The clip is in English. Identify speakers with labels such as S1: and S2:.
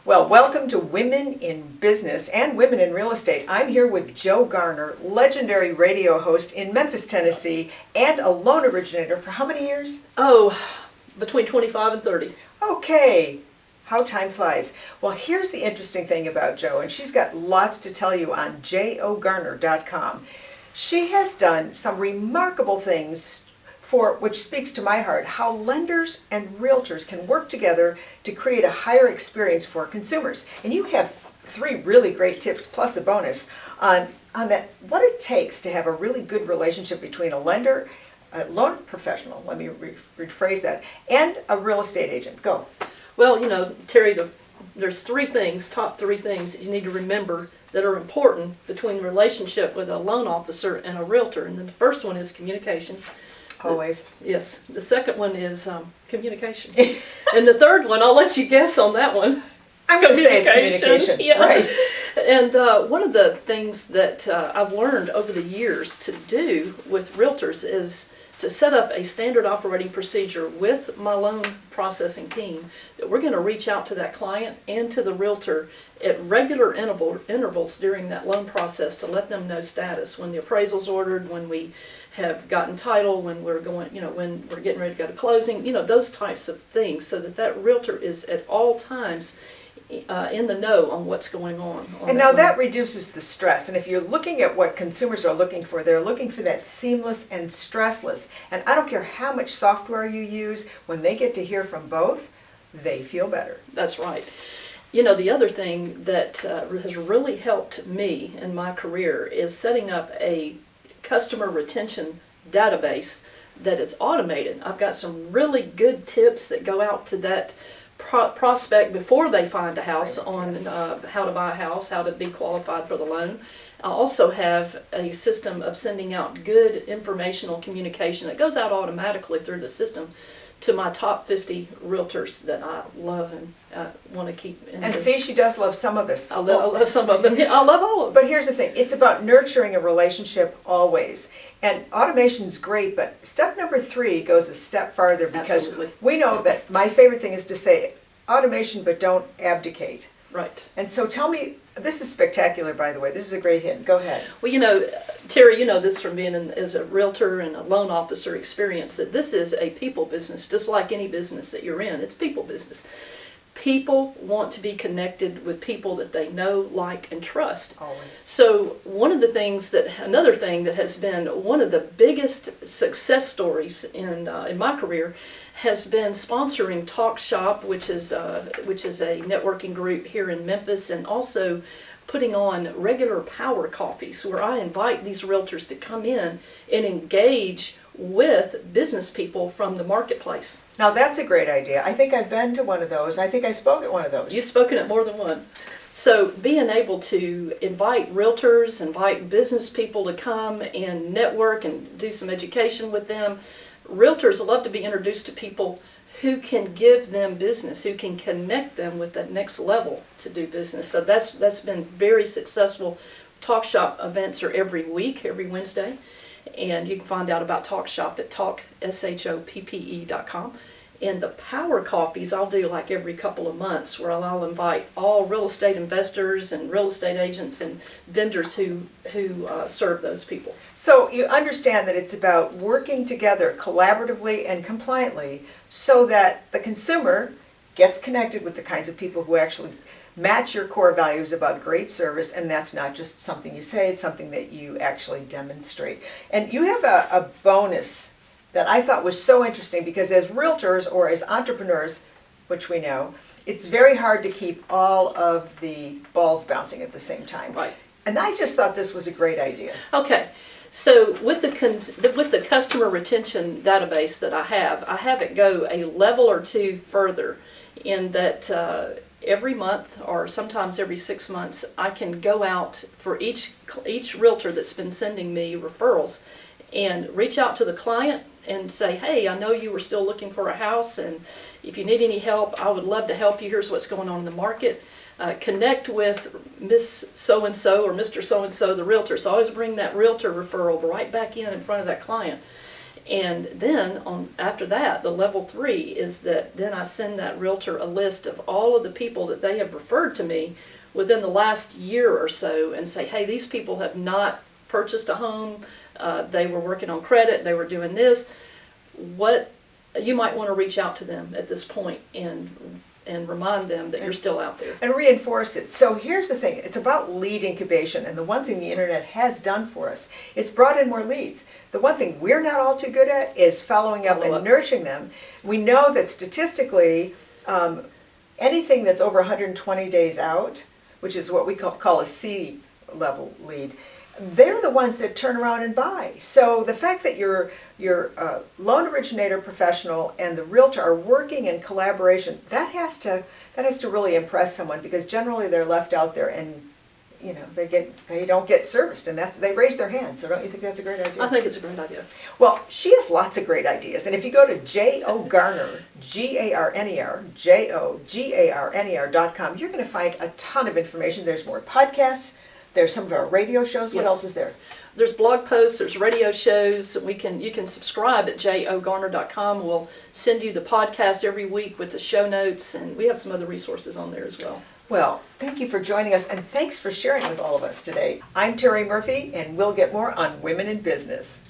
S1: Well, welcome to Women in Business and Women in Real Estate. I'm here with Jo Garner, legendary radio host in Memphis, Tennessee, and a loan originator for how many years?
S2: Oh, between 25 and 30.
S1: Okay, how time flies. Well, here's the interesting thing about Jo, and she's got lots to tell you on jogarner.com. She has done some remarkable things which speaks to my heart, how lenders and realtors can work together to create a higher experience for consumers. And you have three really great tips plus a bonus on that, what it takes to have a really good relationship between a lender, a loan professional, let me rephrase that, and a real estate agent. Go.
S2: Well, Terry, there's top three things that you need to remember that are important between the relationship with a loan officer and a realtor. And then the first one is communication.
S1: Always.
S2: Yes. The second one is communication. And the third one, I'll let you guess on that one.
S1: I'm going to say it's communication.
S2: Yeah.
S1: Right.
S2: And one of the things that I've learned over the years to do with realtors is to set up a standard operating procedure with my loan processing team that we're going to reach out to that client and to the realtor at regular intervals during that loan process to let them know status, when the appraisal's ordered, when we have gotten title, when we're going, when we're getting ready to go to closing, those types of things, so that realtor is at all times in the know on what's going on.
S1: And now that reduces the stress. And if you're looking at what consumers are looking for, they're looking for that seamless and stressless. And I don't care how much software you use, when they get to hear from both, they feel better.
S2: That's right. The other thing that has really helped me in my career is setting up a customer retention database that is automated. I've got some really good tips that go out to that prospect before they find a house on how to buy a house, how to be qualified for the loan. I also have a system of sending out good informational communication that goes out automatically through the system to my top 50 realtors that I love and want to keep in.
S1: And see, she does love some of us.
S2: I love some of them. I love all of them.
S1: But here's the thing, it's about nurturing a relationship always. And automation's great, but step number 3 goes a step farther, because
S2: Absolutely.
S1: We know that my favorite thing is to say automation, but don't abdicate.
S2: Right.
S1: And so tell me, this is spectacular, by the way. This is a great hint. Go ahead.
S2: Well, Terry, you know this from being as a realtor and a loan officer experience, that this is a people business, just like any business that you're in. It's people business. People want to be connected with people that they know, like, and trust.
S1: Always.
S2: So another thing that has been one of the biggest success stories in my career has been sponsoring Talk Shop, which is a networking group here in Memphis, and also putting on regular power coffees where I invite these realtors to come in and engage with business people from the marketplace.
S1: Now that's a great idea. I think I've been to one of those. I think I spoke at one of those.
S2: You've spoken at more than one. So being able to invite realtors, invite business people to come and network and do some education with them. Realtors love to be introduced to people who can give them business, who can connect them with that next level to do business. So that's been very successful. Talk Shop events are every week, every Wednesday. And you can find out about Talk Shop at talkshoppe.com. And the power coffees I'll do like every couple of months, where I'll invite all real estate investors and real estate agents and vendors who serve those people.
S1: So you understand that it's about working together collaboratively and compliantly so that the consumer gets connected with the kinds of people who actually match your core values about great service, and that's not just something you say, it's something that you actually demonstrate. And you have a bonus that I thought was so interesting, because as realtors or as entrepreneurs, which we know, it's very hard to keep all of the balls bouncing at the same time.
S2: Right.
S1: And I just thought this was a great idea.
S2: Okay. So with the customer retention database that I have it go a level or two further, in that every month or sometimes every 6 months, I can go out for each realtor that's been sending me referrals and reach out to the client and say, hey, I know you were still looking for a house, and if you need any help, I would love to help you. Here's what's going on in the market. Connect with Miss So-and-so or Mr. So-and-so, the realtor. So I always bring that realtor referral right back in front of that client. And then after that, the level 3 is that then I send that realtor a list of all of the people that they have referred to me within the last year or so, and say, hey, these people have not purchased a home, they were working on credit, they were doing this. What you might want to reach out to them at this point and remind them that you're still out there.
S1: And reinforce it. So here's the thing, it's about lead incubation, and the one thing the internet has done for us, it's brought in more leads. The one thing we're not all too good at is following up and nurturing them. We know that statistically, anything that's over 120 days out, which is what we call a C level lead, they're the ones that turn around and buy. So the fact that your loan originator professional and the realtor are working in collaboration, that has to really impress someone, because generally they're left out there and they don't get serviced, and they raise their hand. So don't you think that's a great idea?
S2: I think it's a great idea.
S1: Well, she has lots of great ideas, and if you go to Garner, Garner, Garner.com, you're going to find a ton of information. There's more podcasts. There's some of our radio shows. What else is there?
S2: There's blog posts, there's radio shows. You can subscribe at jogarner.com. We'll send you the podcast every week with the show notes, and we have some other resources on there as well.
S1: Well, thank you for joining us, and thanks for sharing with all of us today. I'm Terri Murphy, and we'll get more on Women in Business.